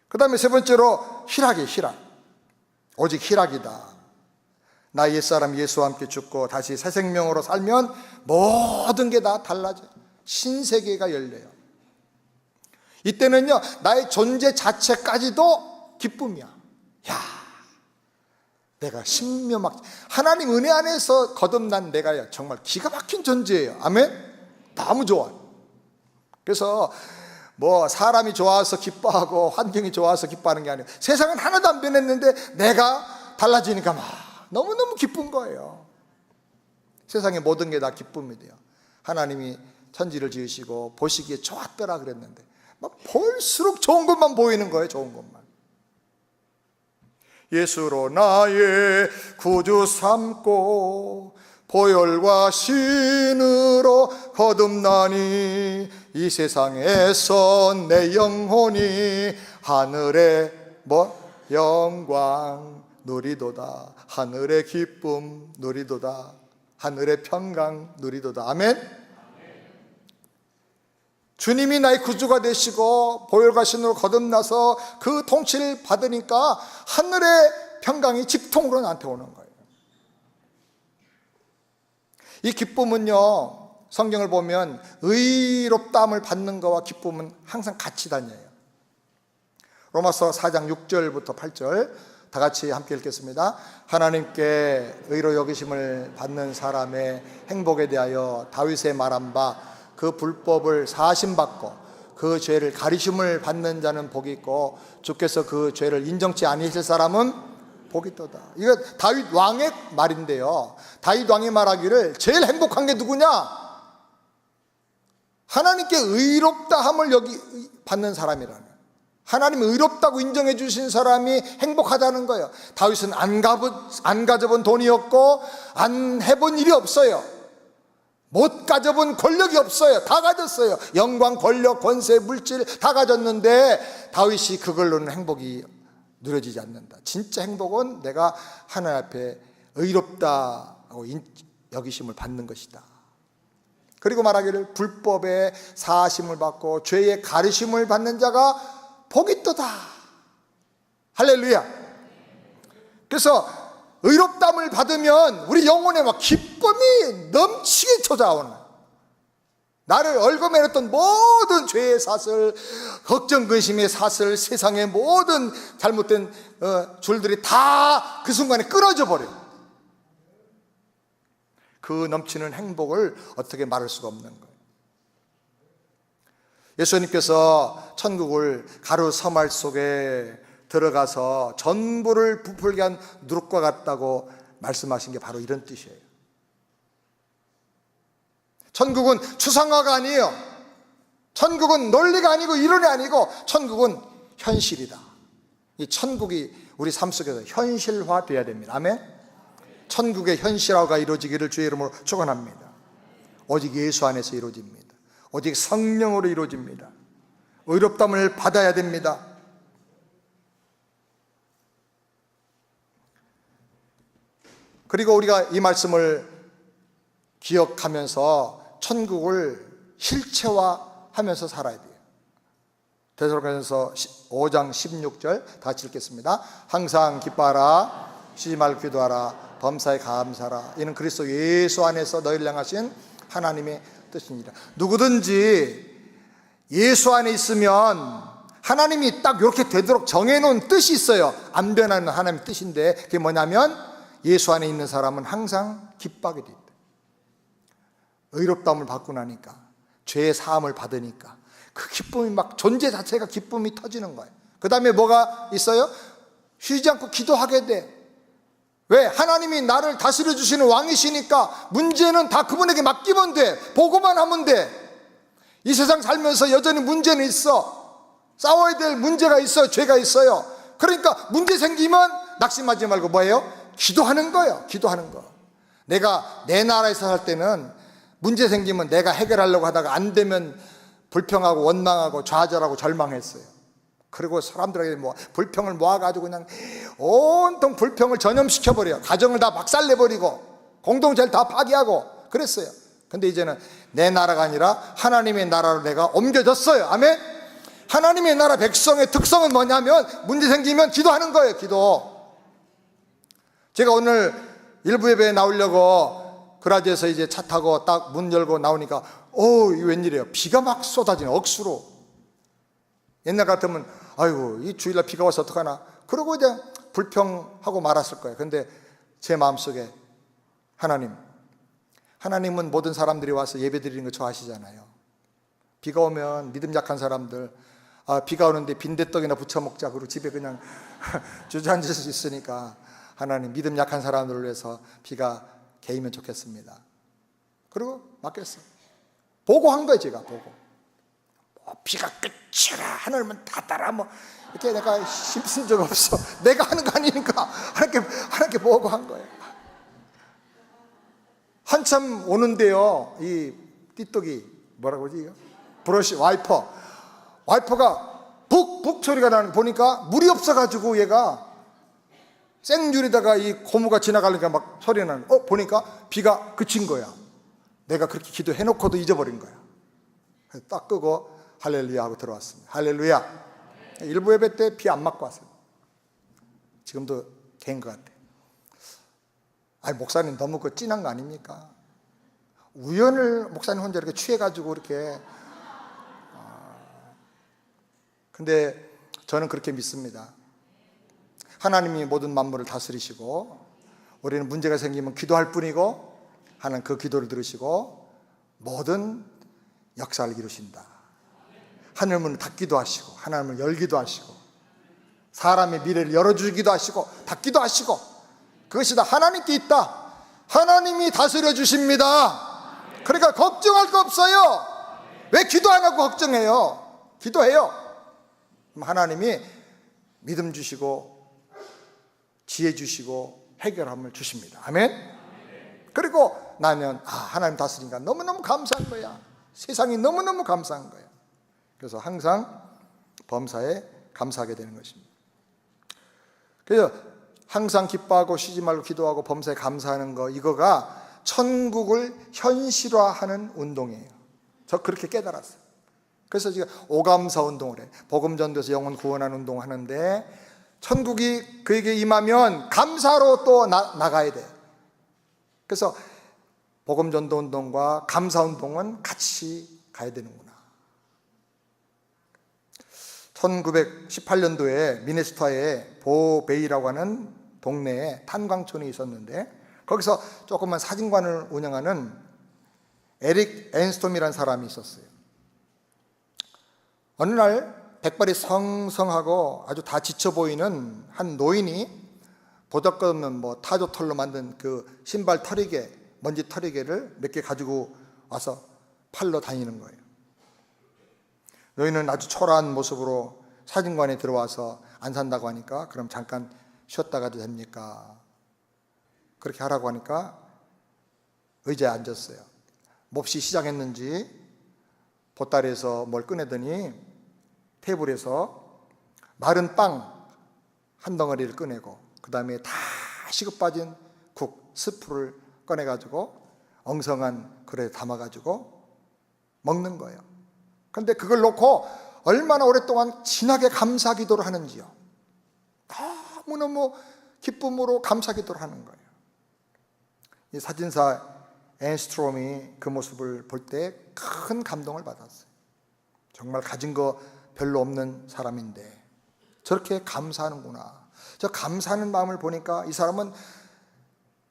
그 다음에 세 번째로 희락이에요. 희락. 오직 희락이다. 나 옛사람 예수와 함께 죽고 다시 새 생명으로 살면 모든 게 다 달라져요. 신세계가 열려요. 이때는요, 나의 존재 자체까지도 기쁨이야. 야, 내가 신묘막, 하나님 은혜 안에서 거듭난 내가요, 정말 기가 막힌 존재예요. 아멘? 너무 좋아요. 그래서 뭐 사람이 좋아서 기뻐하고 환경이 좋아서 기뻐하는 게 아니에요. 세상은 하나도 안 변했는데 내가 달라지니까 막 너무너무 기쁜 거예요. 세상의 모든 게 다 기쁨이 돼요. 하나님이 천지를 지으시고 보시기에 좋았더라 그랬는데 막 볼수록 좋은 것만 보이는 거예요. 좋은 것만. 예수로 나의 구주 삼고 보혈과 신으로 거듭나니 이 세상에서 내 영혼이 하늘의 영광 누리도다. 하늘의 기쁨 누리도다. 하늘의 평강 누리도다. 아멘. 주님이 나의 구주가 되시고 보혈과 신으로 거듭나서 그 통치를 받으니까 하늘의 평강이 직통으로 나한테 오는 거예요. 이 기쁨은요, 성경을 보면 의롭다함을 받는 것과 기쁨은 항상 같이 다녀요. 로마서 4장 6절부터 8절 다 같이 함께 읽겠습니다. 하나님께 의로 여기심을 받는 사람의 행복에 대하여 다윗의 말한 바 그 불법을 사심받고 그 죄를 가리심을 받는 자는 복이 있고 주께서 그 죄를 인정치 아니하실 사람은 복이 있도다. 이거 다윗 왕의 말인데요, 다윗 왕이 말하기를 제일 행복한 게 누구냐? 하나님께 의롭다함을 받는 사람이라는, 하나님이 의롭다고 인정해 주신 사람이 행복하다는 거예요. 다윗은 안 가져본 돈이 없고 안 해본 일이 없어요. 못 가져본 권력이 없어요. 다 가졌어요. 영광, 권력, 권세, 물질 다 가졌는데 다윗이 그걸로는 행복이 누려지지 않는다. 진짜 행복은 내가 하나님 앞에 의롭다고 여기심을 받는 것이다. 그리고 말하기를 불법의 사하심을 받고 죄의 가르심을 받는 자가 복이 있도다. 할렐루야. 그래서 의롭다함을 받으면 우리 영혼에 막 기쁨이 넘치게 찾아오는, 나를 얽어매었던 모든 죄의 사슬, 걱정 근심의 사슬, 세상의 모든 잘못된 줄들이 다 그 순간에 끊어져 버려요. 그 넘치는 행복을 어떻게 말할 수가 없는 거예요. 예수님께서 천국을 가루 서말 속에 들어가서 전부를 부풀게 한 누룩과 같다고 말씀하신 게 바로 이런 뜻이에요. 천국은 추상화가 아니에요. 천국은 논리가 아니고 이론이 아니고 천국은 현실이다. 이 천국이 우리 삶 속에서 현실화돼야 됩니다. 아멘. 천국의 현실화가 이루어지기를 주의 이름으로 축원합니다. 오직 예수 안에서 이루어집니다. 오직 성령으로 이루어집니다. 의롭다함을 받아야 됩니다. 그리고 우리가 이 말씀을 기억하면서 천국을 실체화하면서 살아야 돼요. 데살로니가서 5장 16절 다 같이 읽겠습니다. 항상 기뻐하라, 쉬지 말고 기도하라, 범사에 감사하라. 이는 그리스도 예수 안에서 너희를 향하신 하나님의 뜻입니다. 누구든지 예수 안에 있으면 하나님이 딱 이렇게 되도록 정해놓은 뜻이 있어요. 안 변하는 하나님의 뜻인데 그게 뭐냐면 예수 안에 있는 사람은 항상 기뻐하게 돼 있다. 의롭다함을 받고 나니까, 죄의 사함을 받으니까 그 기쁨이 막 존재 자체가 기쁨이 터지는 거예요. 그 다음에 뭐가 있어요? 쉬지 않고 기도하게 돼. 왜? 하나님이 나를 다스려 주시는 왕이시니까 문제는 다 그분에게 맡기면 돼. 보고만 하면 돼. 이 세상 살면서 여전히 문제는 있어. 싸워야 될 문제가 있어요. 죄가 있어요. 그러니까 문제 생기면 낙심하지 말고 뭐예요? 기도하는 거예요. 기도하는 거. 내가 내 나라에서 살 때는 문제 생기면 내가 해결하려고 하다가 안 되면 불평하고 원망하고 좌절하고 절망했어요. 그리고 사람들에게 불평을 모아가지고 그냥 온통 불평을 전염시켜버려요. 가정을 다 박살내버리고 공동체를 다 파괴하고 그랬어요. 근데 이제는 내 나라가 아니라 하나님의 나라로 내가 옮겨졌어요. 아멘? 하나님의 나라 백성의 특성은 뭐냐면 문제 생기면 기도하는 거예요. 기도. 제가 오늘 일부 예배에 나오려고 그라지에서 이제 차 타고 딱 문 열고 나오니까 이게 웬일이에요? 비가 막 쏟아지네. 억수로. 옛날 같으면 아이고 이 주일날 비가 와서 어떡하나 그러고 이제 불평하고 말았을 거예요. 근데 제 마음속에 하나님은 모든 사람들이 와서 예배 드리는 거 좋아하시잖아요. 비가 오면 믿음 약한 사람들 비가 오는데 빈대떡이나 부쳐 먹자 그러고 집에 그냥 주저앉을 수 있으니까 하나님 믿음 약한 사람들을 위해서 비가 개이면 좋겠습니다. 그리고 맡겼어요. 보고 한 거예요. 제가 보고 비가 끝이라 하늘은 다 따라 이렇게 내가 힘쓴 적 없어. 내가 하는 거 아니니까 하나님께 보고 한 거예요. 한참 오는데요, 이 띠떡이 뭐라고 그러지? 브러쉬 와이퍼가 북 소리가 나는 거 보니까 물이 없어가지고 얘가 생줄에다가 이 고무가 지나가니까 막 소리가 나는 거. 보니까 비가 그친 거야. 내가 그렇게 기도해놓고도 잊어버린 거야. 그래서 딱 끄고 할렐루야 하고 들어왔습니다. 할렐루야. 일부 예배 때 비 안 맞고 왔어요. 지금도 개인 것 같아. 목사님 너무 찐한 거 아닙니까? 우연을 목사님 혼자 이렇게 취해가지고 이렇게. 근데 저는 그렇게 믿습니다. 하나님이 모든 만물을 다스리시고 우리는 문제가 생기면 기도할 뿐이고 하나님 그 기도를 들으시고 모든 역사를 이루신다. 하늘문을 닫기도 하시고 하나님을 열기도 하시고 사람의 미래를 열어주기도 하시고 닫기도 하시고 그것이 다 하나님께 있다. 하나님이 다스려 주십니다. 그러니까 걱정할 거 없어요. 왜 기도 안 하고 걱정해요? 기도해요. 그럼 하나님이 믿음 주시고 지혜 주시고 해결함을 주십니다. 아멘? 그리고 나는 하나님 다스리니까 너무너무 감사한 거야. 세상이 너무너무 감사한 거야. 그래서 항상 범사에 감사하게 되는 것입니다. 그래서 항상 기뻐하고 쉬지 말고 기도하고 범사에 감사하는 거, 이거가 천국을 현실화하는 운동이에요. 저 그렇게 깨달았어요. 그래서 지금 오감사 운동을 해요. 복음 전도에서 영혼 구원하는 운동을 하는데 천국이 그에게 임하면 감사로 또 나가야 돼요. 그래서 복음 전도 운동과 감사 운동은 같이 가야 되는구나. 1918년도에 미네소타의 보베이라고 하는 동네에 탄광촌이 있었는데 거기서 조그만 사진관을 운영하는 에릭 앤스톰이라는 사람이 있었어요. 어느 날 백발이 성성하고 아주 다 지쳐 보이는 한 노인이 보잘것없는 타조털로 만든 그 신발 털이개, 먼지 털이개를 몇 개 가지고 와서 팔러 다니는 거예요. 노인은 아주 초라한 모습으로 사진관에 들어와서 안 산다고 하니까 그럼 잠깐 쉬었다 가도 됩니까? 그렇게 하라고 하니까 의자에 앉았어요. 몹시 시장했는지 보따리에서 뭘 꺼내더니 테이블에서 마른 빵 한 덩어리를 꺼내고 그 다음에 다 식어 빠진 국, 스프를 꺼내가지고 엉성한 그릇에 담아가지고 먹는 거예요. 그런데 그걸 놓고 얼마나 오랫동안 진하게 감사 기도를 하는지요. 너무너무 기쁨으로 감사 기도를 하는 거예요. 이 사진사 앤스트롬이 그 모습을 볼 때 큰 감동을 받았어요. 정말 가진 거 별로 없는 사람인데 저렇게 감사하는구나. 저 감사하는 마음을 보니까 이 사람은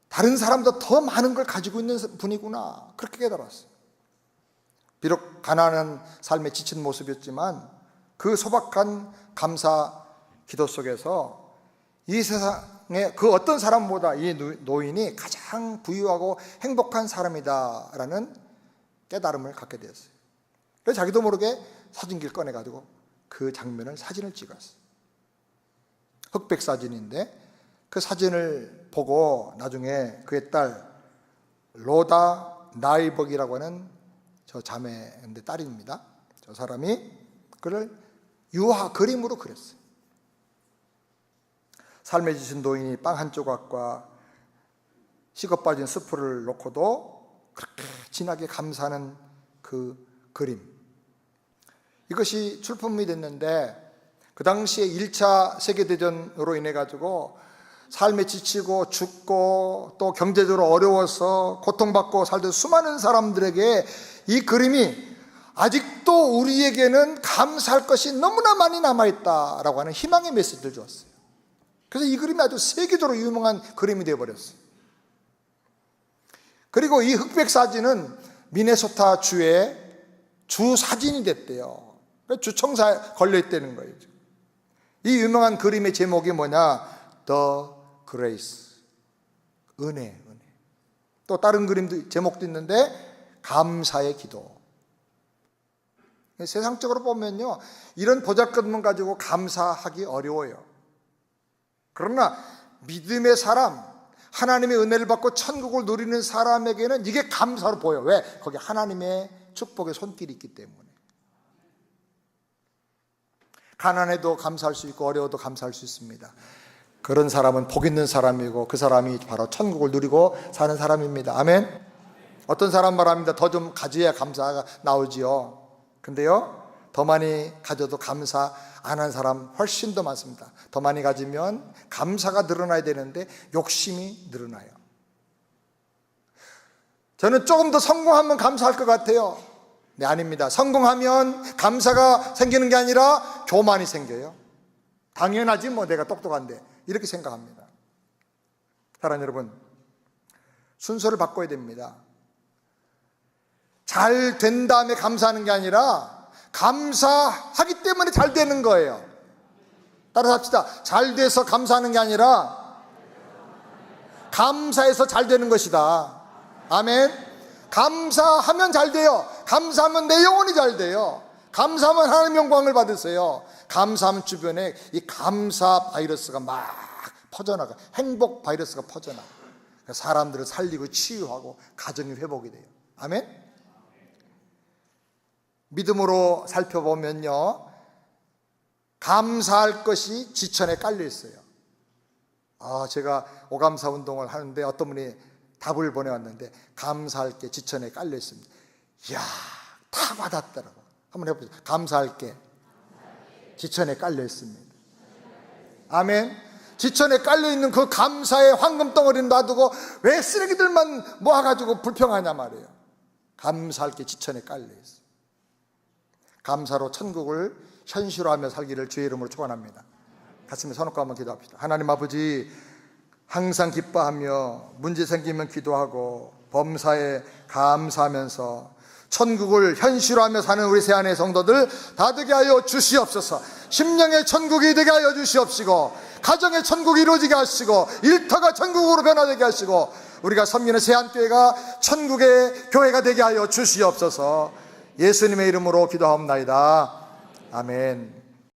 다른 사람보다 더 많은 걸 가지고 있는 분이구나. 그렇게 깨달았어요. 비록 가난한 삶에 지친 모습이었지만 그 소박한 감사 기도 속에서 이 세상에 그 어떤 사람보다 이 노인이 가장 부유하고 행복한 사람이다라는 깨달음을 갖게 되었어요. 그래서 자기도 모르게 사진기를 꺼내가지고 그 장면을 사진을 찍었어요. 흑백 사진인데 그 사진을 보고 나중에 그의 딸 로다 나이벅이라고 하는 저 자매인데 딸입니다. 저 사람이 그를 유화 그림으로 그렸어요. 삶에 지친 노인이 빵 한 조각과 식어 빠진 스프를 놓고도 그렇게 진하게 감사하는 그 그림, 이것이 출품이 됐는데 그 당시에 1차 세계대전으로 인해 가지고 삶에 지치고 죽고 또 경제적으로 어려워서 고통받고 살던 수많은 사람들에게 이 그림이 아직도 우리에게는 감사할 것이 너무나 많이 남아있다라고 하는 희망의 메시지를 주었어요. 그래서 이 그림이 아주 세계적으로 유명한 그림이 되어버렸어요. 그리고 이 흑백 사진은 미네소타 주의 주 사진이 됐대요. 주청사에 걸려있다는 거예요. 이 유명한 그림의 제목이 뭐냐? The Grace, 은혜. 또 다른 그림도 제목도 있는데 감사의 기도. 세상적으로 보면요, 이런 보잘것만 가지고 감사하기 어려워요. 그러나 믿음의 사람, 하나님의 은혜를 받고 천국을 누리는 사람에게는 이게 감사로 보여. 왜? 거기 하나님의 축복의 손길이 있기 때문에. 가난해도 감사할 수 있고 어려워도 감사할 수 있습니다. 그런 사람은 복 있는 사람이고 그 사람이 바로 천국을 누리고 사는 사람입니다. 아멘. 어떤 사람 말합니다. 더 좀 가져야 감사가 나오지요. 근데요, 더 많이 가져도 감사 안 한 사람 훨씬 더 많습니다. 더 많이 가지면 감사가 늘어나야 되는데 욕심이 늘어나요. 저는 조금 더 성공하면 감사할 것 같아요. 네, 아닙니다. 성공하면 감사가 생기는 게 아니라 교만이 생겨요. 당연하지 뭐, 내가 똑똑한데, 이렇게 생각합니다. 사랑하는 여러분, 순서를 바꿔야 됩니다. 잘 된 다음에 감사하는 게 아니라 감사하기 때문에 잘 되는 거예요. 따라서 합시다. 잘 돼서 감사하는 게 아니라 감사해서 잘 되는 것이다. 아멘. 감사하면 잘 돼요. 감사하면 내 영혼이 잘 돼요. 감사하면 하나님 영광을 받으세요. 감사하면 주변에 이 감사 바이러스가 막 퍼져나가, 행복 바이러스가 퍼져나가, 사람들을 살리고 치유하고 가정이 회복이 돼요. 아멘. 믿음으로 살펴보면요, 감사할 것이 지천에 깔려 있어요. 제가 오감사 운동을 하는데 어떤 분이 답을 보내왔는데 감사할 게 지천에 깔려 있습니다. 이야, 다 와닿더라고. 한번 해보세요. 감사할 게 지천에 깔려 있습니다. 아멘. 지천에 깔려 있는 그 감사의 황금 덩어리는 놔두고 왜 쓰레기들만 모아가지고 불평하냐 말이에요. 감사할 게 지천에 깔려 있어요. 감사로 천국을 현실화하며 살기를 주의 이름으로 축원합니다. 가슴에 손 얹고 한번 기도합시다. 하나님 아버지, 항상 기뻐하며 문제 생기면 기도하고 범사에 감사하면서 천국을 현실화하며 사는 우리 새안의 성도들 다 되게 하여 주시옵소서. 심령의 천국이 되게 하여 주시옵시고, 가정의 천국이 이루어지게 하시고, 일터가 천국으로 변화되게 하시고, 우리가 섬기는 새안교회가 천국의 교회가 되게 하여 주시옵소서. 예수님의 이름으로 기도하옵나이다. 아멘.